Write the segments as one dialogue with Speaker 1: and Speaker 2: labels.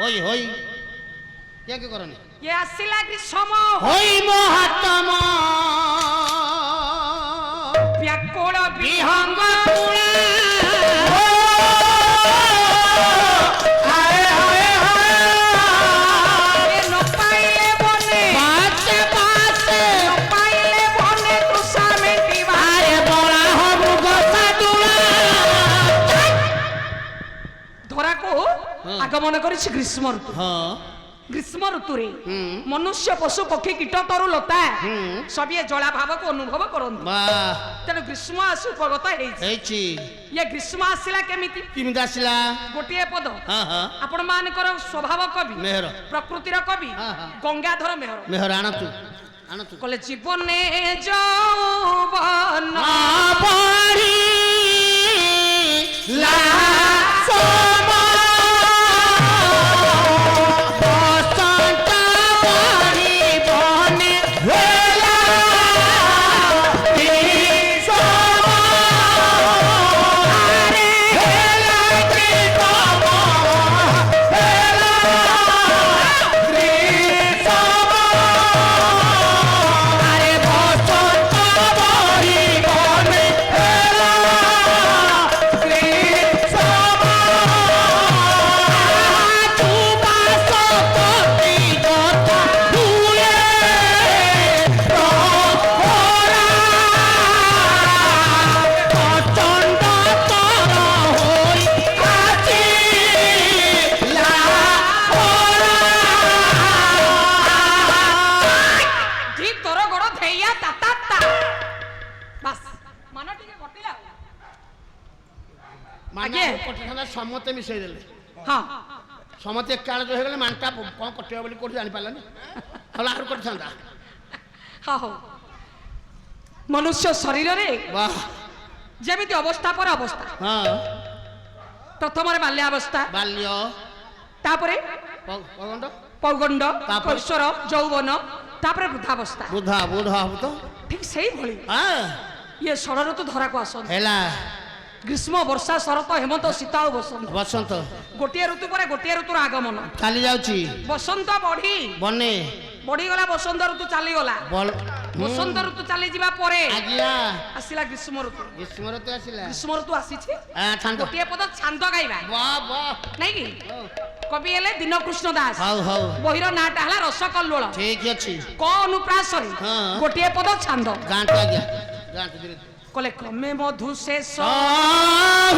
Speaker 1: হই হই কে কে করনি
Speaker 2: এ আসিলা গ্রীষ্ম
Speaker 1: হই মহাত্ম
Speaker 2: ব্যাকুল
Speaker 1: বিহঙ্গ
Speaker 2: বিহঙ্গ আগমন করেছে গ্রীষ্ম ঋতু। গ্রীষ্ম ঋতুরে মনুষ্য পশু পক্ষী কীট তরু লতা সবিয়ে জলা ভাবক অনুভব করନ୍ତି। তেଣୁ গ্রীষ্ম আসু উপগত ହେଇଛି। ইয়ে গ্রীষ্ম আসিলা কেমিতি
Speaker 1: কেমিতি আসিলা
Speaker 2: গোটিয়ে পদ আপন মানকৰ স্বভাব কবি
Speaker 1: মেহর
Speaker 2: প্রকৃতির কবি গঙ্গাধর মেহর
Speaker 1: মেহর আনতু আনতু
Speaker 2: কলে জীবনে যৌবন
Speaker 1: পারি লা সমতে মিশাই দেলে হ্যাঁ সমতে একালে হয়ে গেলে মানটা কম কটিব বলি কোটি জানি পারলানি হলে আর কোটি থান্তা
Speaker 2: হ্যাঁ মনুষ্য শরীরে বাহ যেমিতি অবস্থা পর অবস্থা
Speaker 1: হ্যাঁ
Speaker 2: প্রথমে বাল্যাবস্থা
Speaker 1: বাল্য
Speaker 2: তারপরে
Speaker 1: পৌগণ্ড
Speaker 2: পৌগণ্ড কৈশোর যৌবন তারপরে বৃদ্ধাবস্থা
Speaker 1: বুধা বুধা হব তো
Speaker 2: ঠিক সেই ভଳି ইয়ে ষড় ঋতু ধরাকু আসন্ত
Speaker 1: হেলা
Speaker 2: গ্রীষ্ম বর্ষা শরৎ হেমন্ত শীত আর বসন্ত
Speaker 1: বসন্ত
Speaker 2: গোটিয়ে ঋতু পরে গোটিয়ে ঋতুর আগমন
Speaker 1: চালি যাଉଛି
Speaker 2: বসন্ত বଢি
Speaker 1: বনে
Speaker 2: বଢি গলা বসন্ত ঋতু চালি গলা বসন্ত ঋতু চালি ଯିବା ପରେ
Speaker 1: আজ্ঞা
Speaker 2: আসিলা গ্রীষ্ম ঋতু
Speaker 1: গ্রীষ্ম ঋতু আসিলা
Speaker 2: গ্রীষ্ম ঋতু আসিছে
Speaker 1: ছান্দ
Speaker 2: গোটিয়ে পদ ছান্দ গাইবা
Speaker 1: বাহ বাহ
Speaker 2: নাই কি কবি হেলে দীনকৃষ্ণ দাস
Speaker 1: হও হও
Speaker 2: বহির নাটা হলা রসকল্লোল
Speaker 1: ঠিক আছে
Speaker 2: ক অনুপ্রাসরে গোটিয়ে পদ ছান্দ
Speaker 1: গাঁটো আজ্ঞা গাঁটো ধীরে
Speaker 2: কলে ক্রমে মধু শেষ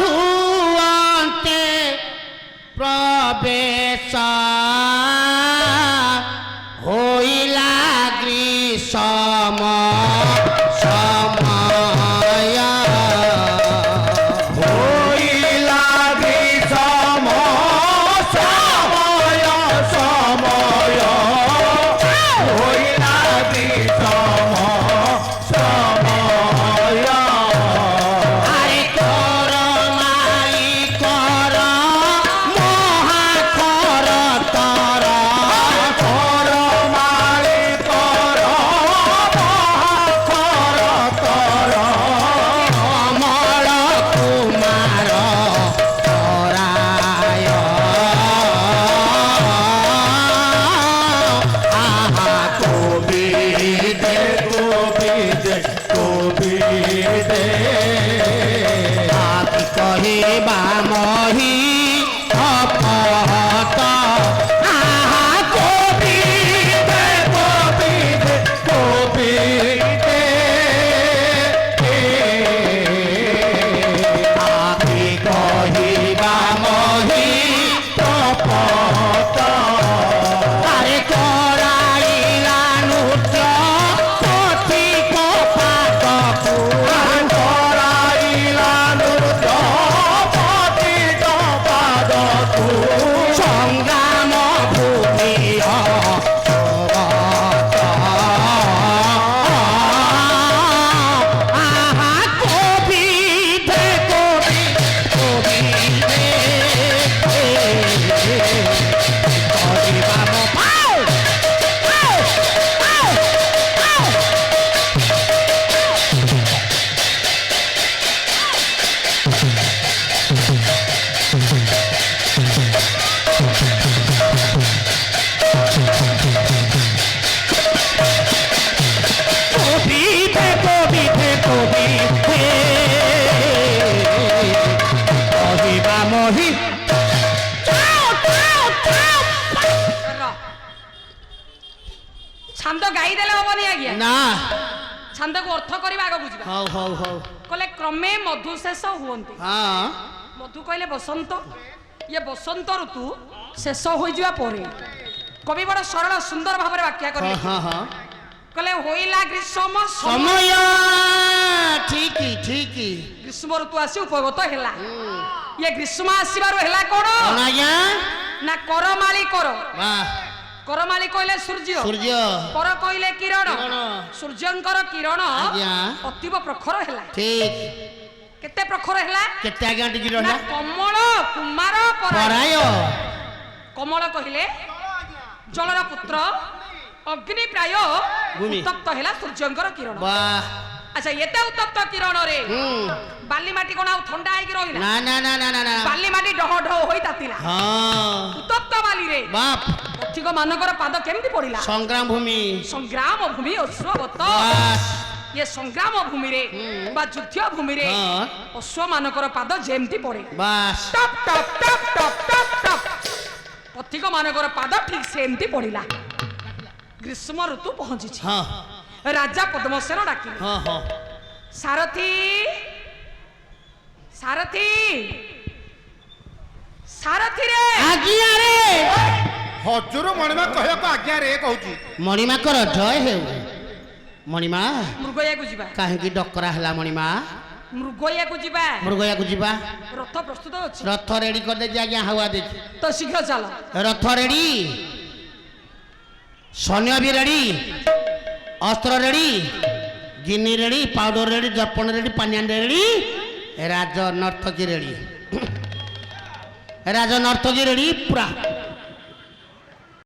Speaker 1: হুয়ান্তে প্রবেশ হইলা গ্রীষ্ম সময় হইলা গ্রীষ্ম সময় সময় হইলা গ্রীষ্ম ରହି
Speaker 2: ଛାନ୍ଦ ଗାଇଦେଲେ ହବନି ଆଜ୍ଞା
Speaker 1: ନା
Speaker 2: ଛାନ୍ଦକୁ ଅର୍ଥ କରିବା ଆଗକୁ ଯିବା
Speaker 1: ହଉ ହଉ ହଉ
Speaker 2: କହିଲେ କ୍ରମେ ମଧୁ ଶେଷ ହୁଅନ୍ତି
Speaker 1: ହଁ
Speaker 2: ମଧୁ କହିଲେ ବସନ୍ତ ଇଏ ବସନ୍ତ ଋତୁ ଶେଷ ହୋଇଯିବା ପରେ କବି ବଡ଼ ସରଳ ସୁନ୍ଦର ଭାବରେ ବ୍ୟାଖ୍ୟା
Speaker 1: ହଁ
Speaker 2: କଲେ
Speaker 1: ହଁ ହଁ
Speaker 2: କହିଲେ ହୋଇଲା ଗ୍ରୀଷ୍ମ
Speaker 1: ସମୟ ଠିକ ଠିକ
Speaker 2: ଗ୍ରୀଷ୍ମ ଋତୁ ଆସି ଉପଗତ ହେଲା ଇଏ ଗ୍ରୀଷ୍ମ ଆସିବାରୁ ହେଲା କଣ
Speaker 1: କଣ ଆଜ୍ଞା
Speaker 2: ନା କରମାଳି କର
Speaker 1: ବାহ
Speaker 2: କରମାଳି କହିଲେ ସୂର୍ଯ୍ୟ
Speaker 1: ସୂର୍ଯ୍ୟ
Speaker 2: କର କହିଲେ କିରଣ
Speaker 1: କିରଣ।
Speaker 2: ସୂର୍ଯ୍ୟଙ୍କର କିରଣ
Speaker 1: ଆଜ୍ଞା
Speaker 2: ଅତୀବ ପ୍ରଖର ହେଲା
Speaker 1: ଠିକ
Speaker 2: କେତେ ପ୍ରଖର ହେଲା
Speaker 1: କେତେ ଆଜ୍ଞା ଟିକେ
Speaker 2: ନା
Speaker 1: ରହିଲା
Speaker 2: କମଳ କୁମାର ପରାୟ
Speaker 1: ପରାୟ
Speaker 2: କମଳ କହିଲେ ଜଳର ପୁତ୍ର ଅଗ୍ନି ପ୍ରାୟ
Speaker 1: ଭୂମି।
Speaker 2: ଉତ୍ତପ୍ତ ହେଲା ସୂର୍ଯ୍ୟଙ୍କର କିରଣ
Speaker 1: ବାହ
Speaker 2: ଆଚ୍ଛା ଏତେ ଉତ୍ତପ୍ତ କିରଣରେ
Speaker 1: ହୁଁ
Speaker 2: ବାଲି ମାଟି କଣ ଆଉ ଥଣ୍ଡା ହେଇକି ରହିଲା
Speaker 1: ନା ନା ନା ନା ନା ନା
Speaker 2: ବାଲି ମାଟି ଡହ ଡହ ହୋଇ ତାତିଲା
Speaker 1: ହଁ
Speaker 2: ଉତ୍ତପ୍ତ ବାଲିରେ
Speaker 1: ବାପ
Speaker 2: ପଥିକ ମାନଙ୍କର ପାଦ କେମିତି ପଡିଲା
Speaker 1: ସଂଗ୍ରାମ ଭୂମି
Speaker 2: ସଂଗ୍ରାମ ଭୂମି ଅଶ୍ୱବତ
Speaker 1: ବାସ୍
Speaker 2: ଇଏ ସଂଗ୍ରାମ ଭୂମିରେ ବା ଯୁଦ୍ଧ ଭୂମିରେ
Speaker 1: ହଁ।
Speaker 2: ଅଶ୍ୱ ମାନଙ୍କର ପାଦ ଯେମିତି ପଡେ
Speaker 1: ବାସ୍
Speaker 2: ଟପ୍ ଟପ୍ ଟପ୍ ଟପ୍ ଟପ୍ ଟପ୍ ପଥିକ ମାନଙ୍କର ପାଦ ଠିକ ସେମିତି ପଡିଲା ଗ୍ରୀଷ୍ମ ଋତୁ ପହଞ୍ଚିଛି
Speaker 1: ହଁ
Speaker 2: ରାଜା ପଦ୍ମସେନ ଡାକିଲେ
Speaker 1: ହଁ ହଁ
Speaker 2: ସାରଥୀ ସାରଥୀ ସାରଥୀ ରେ
Speaker 1: ଆଜ୍ଞା ରେ
Speaker 3: ହଜୁର ମଣିମା କହିବାକୁ ଆଜ୍ଞା ରେ କହୁଛି
Speaker 1: ମଣିମା କର ଜୟ ହେଉ ମଣିମା
Speaker 2: ମୃଗୟାକୁ ଯିବା
Speaker 1: କାହିଁକି ଡକରା ହେଲା ମଣିମା
Speaker 2: ମୃଗୟାକୁ ଯିବା
Speaker 1: ମୃଗୟାକୁ ଯିବା
Speaker 2: ରଥ ପ୍ରସ୍ତୁତ ଅଛି
Speaker 1: ରଥ ରେଡି କରିଦେଇଛି ଆଜ୍ଞା ହାୱା ଦେଇଛି
Speaker 2: ତ ଶୀଘ୍ର ଚାଲ
Speaker 1: ରଥ ରେଡି ସୈନ୍ୟ ବି ରେଡି ଅସ୍ତ୍ର ରେଡି ଗିନି ରେଡି ପାଉଡର ରେଡି ଦର୍ପଣ ରେଡି ପାନିଆନ ରେଡି ରାଜ ନର୍ତ୍ତକୀ ରେଡି ରାଜ ନର୍ତ୍ତକୀ ରେଡି ପୁରା